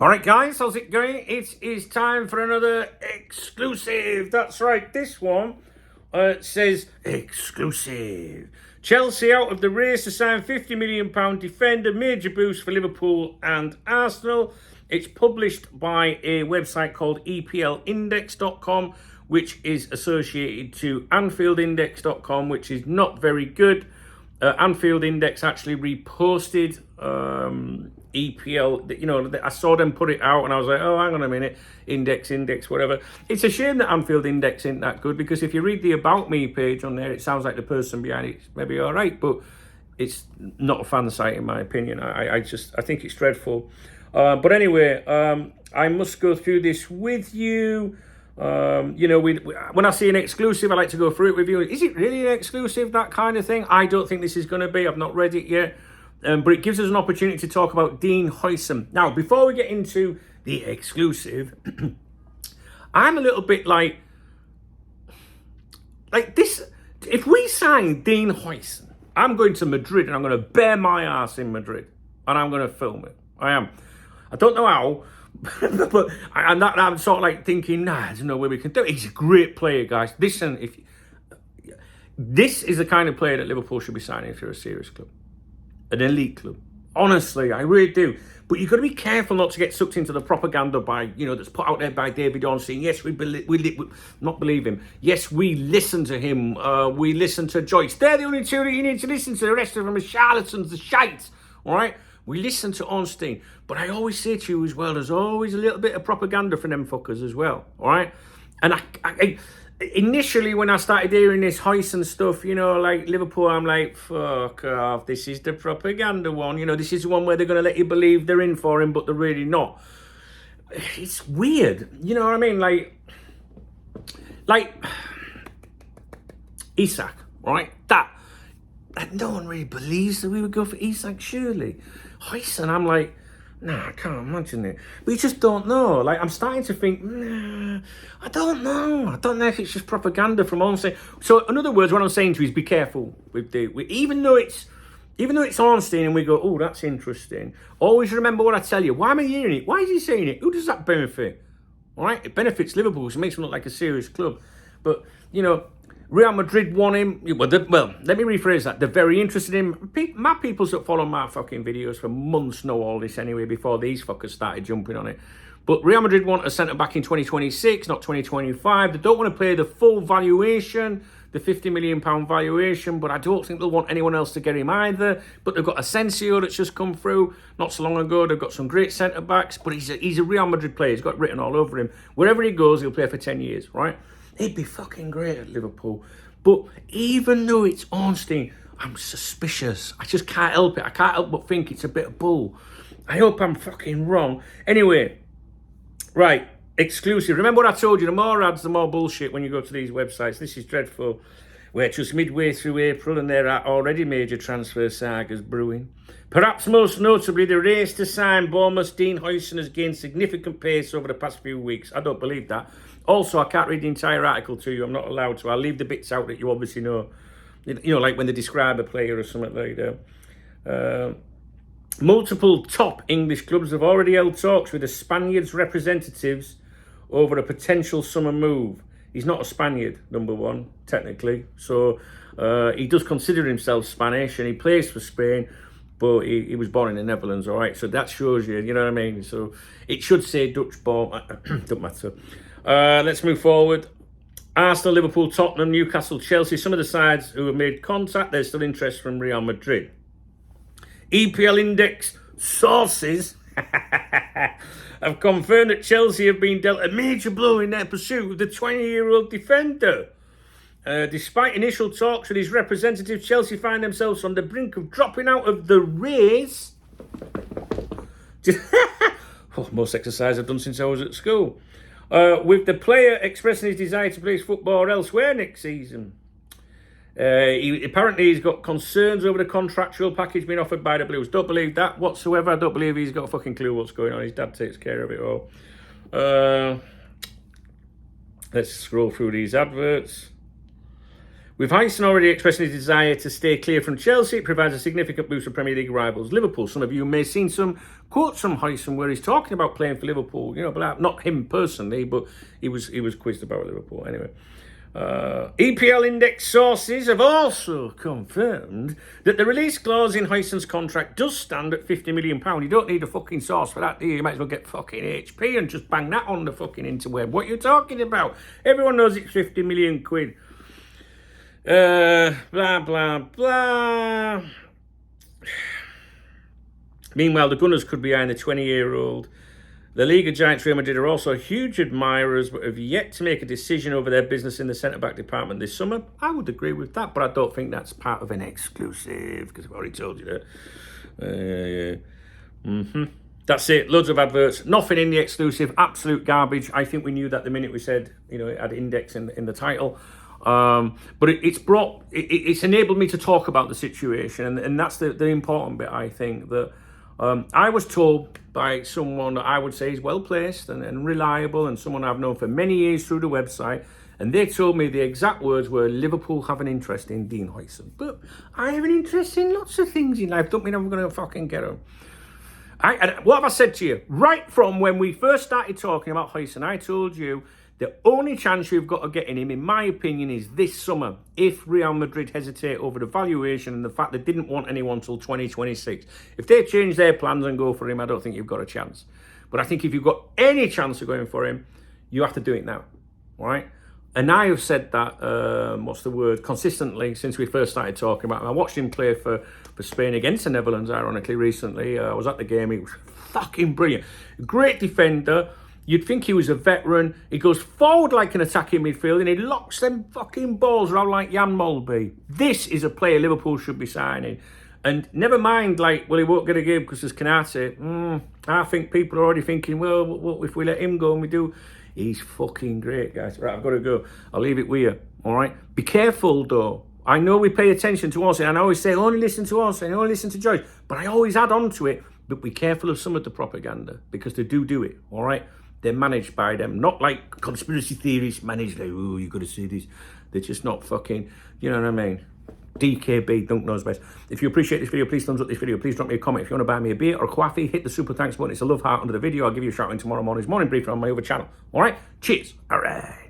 All right, guys, how's it going? It is time for another exclusive. That's right, this one says exclusive. Chelsea out of the race to sign £50 million defender, major boost for Liverpool and Arsenal. It's published by a website called EPLindex.com, which is associated to AnfieldIndex.com, which is not very good. Anfield Index actually reposted EPL. You know, I saw them put it out and I was like, oh, hang on a minute, index, whatever. It's a shame that Anfield Index isn't that good, because if you read the About Me page on there, it sounds like the person behind it's maybe all right, but it's not a fan site in my opinion. I think it's dreadful. But anyway, I must go through this with you. When I see an exclusive, I like to go through it with you. Is it really an exclusive, that kind of thing? I don't think this is going to be. I've not read it yet. But it gives us an opportunity to talk about Dean Huijsen. Now, before we get into the exclusive, I'm a little bit like this. If we sign Dean Huijsen, I'm going to Madrid and I'm going to bare my ass in Madrid and I'm going to film it. I am. I don't know how. But I'm sort of like thinking, there's no way we can do it. He's a great player, guys. Listen, this is the kind of player that Liverpool should be signing if you're a serious club, an elite club. Honestly, I really do. But you've got to be careful not to get sucked into the propaganda that's put out there by David Ornstein. Yes, we not believe him. Yes, we listen to him. We listen to Joyce. They're the only two that you need to listen to. The rest of them are charlatans, the shites. All right. We listen to Ornstein, but I always say to you as well, there's always a little bit of propaganda from them fuckers as well, all right? And I initially, when I started hearing this Huijsen stuff, like Liverpool, I'm like, fuck off, this is the propaganda one. This is the one where they're going to let you believe they're in for him, but they're really not. It's weird, you know what I mean? Like Isak, right? That no one really believes that we would go for Isak, surely. Huijsen, I'm like, I can't imagine it. But you just don't know. Like, I'm starting to think, I don't know. I don't know if it's just propaganda from Ornstein. So, in other words, what I'm saying to you is be careful with even though it's Ornstein and we go, oh, that's interesting. Always remember what I tell you. Why am I hearing it? Why is he saying it? Who does that benefit? All right? It benefits Liverpool, so it makes them look like a serious club. But, Real Madrid want him. Well, let me rephrase that. They're very interested in him. My peoples that follow my fucking videos for months know all this anyway, before these fuckers started jumping on it. But Real Madrid want a centre-back in 2026, not 2025. They don't want to pay the full valuation, the £50 million valuation, but I don't think they'll want anyone else to get him either. But they've got Asensio that's just come through not so long ago. They've got some great centre-backs, but he's a Real Madrid player. He's got it written all over him. Wherever he goes, he'll play for 10 years, right? He'd be fucking great at Liverpool. But even though it's Ornstein, I'm suspicious. I just can't help it. I can't help but think it's a bit of bull. I hope I'm fucking wrong. Anyway, right, exclusive. Remember what I told you, the more ads, the more bullshit when you go to these websites. This is dreadful. We're just midway through April and there are already major transfer sagas brewing. Perhaps most notably, the race to sign Bournemouth's Dean Huijsen has gained significant pace over the past few weeks. I don't believe that. Also, I can't read the entire article to you. I'm not allowed to. I'll leave the bits out that you obviously know. Like when they describe a player or something like that. Multiple top English clubs have already held talks with the Spaniard's representatives over a potential summer move. He's not a Spaniard, number one, technically. So he does consider himself Spanish and he plays for Spain, but he was born in the Netherlands, all right? So that shows you, you know what I mean? So it should say Dutch born, don't matter. Let's move forward. Arsenal, Liverpool, Tottenham, Newcastle, Chelsea, some of the sides who have made contact, there's still interest from Real Madrid. EPL Index sources have confirmed that Chelsea have been dealt a major blow in their pursuit of the 20-year-old defender. Despite initial talks with his representative, Chelsea find themselves on the brink of dropping out of the race. Most exercise I've done since I was at school. With the player expressing his desire to play football elsewhere next season. He's got concerns over the contractual package being offered by the Blues. Don't believe that whatsoever. I don't believe he's got a fucking clue what's going on. His dad takes care of it all. Let's scroll through these adverts. With Huijsen already expressing his desire to stay clear from Chelsea, it provides a significant boost for Premier League rivals Liverpool. Some of you may have seen some quotes from Huijsen where he's talking about playing for Liverpool, but not him personally, but he was quizzed about Liverpool. Anyway, EPL index sources have also confirmed that the release clause in Huijsen's contract does stand at £50 million. You don't need a fucking source for that, do you? You might as well get fucking HP and just bang that on the fucking interweb. What are you talking about? Everyone knows it's 50 million quid. Blah, blah, blah. Meanwhile, the Gunners could be behind the 20-year-old. The Liga giants Real Madrid are also huge admirers, but have yet to make a decision over their business in the centre-back department this summer. I would agree with that, but I don't think that's part of an exclusive, because I've already told you that. That's it. Loads of adverts. Nothing in the exclusive. Absolute garbage. I think we knew that the minute we said, it had index in the title. But it's enabled me to talk about the situation, and that's the important bit. I think that I was told by someone that I would say is well placed and reliable, and someone I've known for many years through the website, and they told me the exact words were, Liverpool have an interest in Dean Huijsen. But I have an interest in lots of things in life. Don't mean I'm going to fucking get them. What have I said to you? Right from when we first started talking about Huijsen, I told you the only chance you've got of getting him, in my opinion, is this summer, if Real Madrid hesitate over the valuation and the fact they didn't want anyone until 2026. If they change their plans and go for him, I don't think you've got a chance. But I think if you've got any chance of going for him, you have to do it now, all right? And I have said that, consistently since we first started talking about him. I watched him play for Spain against the Netherlands, ironically, recently. I was at the game. He was fucking brilliant. Great defender. You'd think he was a veteran. He goes forward like an attacking midfield, and he locks them fucking balls around like Jan Molby. This is a player Liverpool should be signing. And never mind, he won't get a game because there's Canate. I think people are already thinking, well, what if we let him go and we do? He's fucking great, guys. Right, I've got to go. I'll leave it with you, all right? Be careful, though. I know we pay attention to us, and I always say, only listen to us, and only listen to Joyce. But I always add on to it, but be careful of some of the propaganda, because they do it, all right? They're managed by them, not like conspiracy theories managed like, oh, you got to see this. They're just not fucking, you know what I mean? DKB, Dunk Knows Best. If you appreciate this video, please thumbs up this video. Please drop me a comment. If you want to buy me a beer or a coffee, hit the super thanks button. It's a love heart under the video. I'll give you a shout out in tomorrow morning's morning brief on my other channel. All right? Cheers. All right.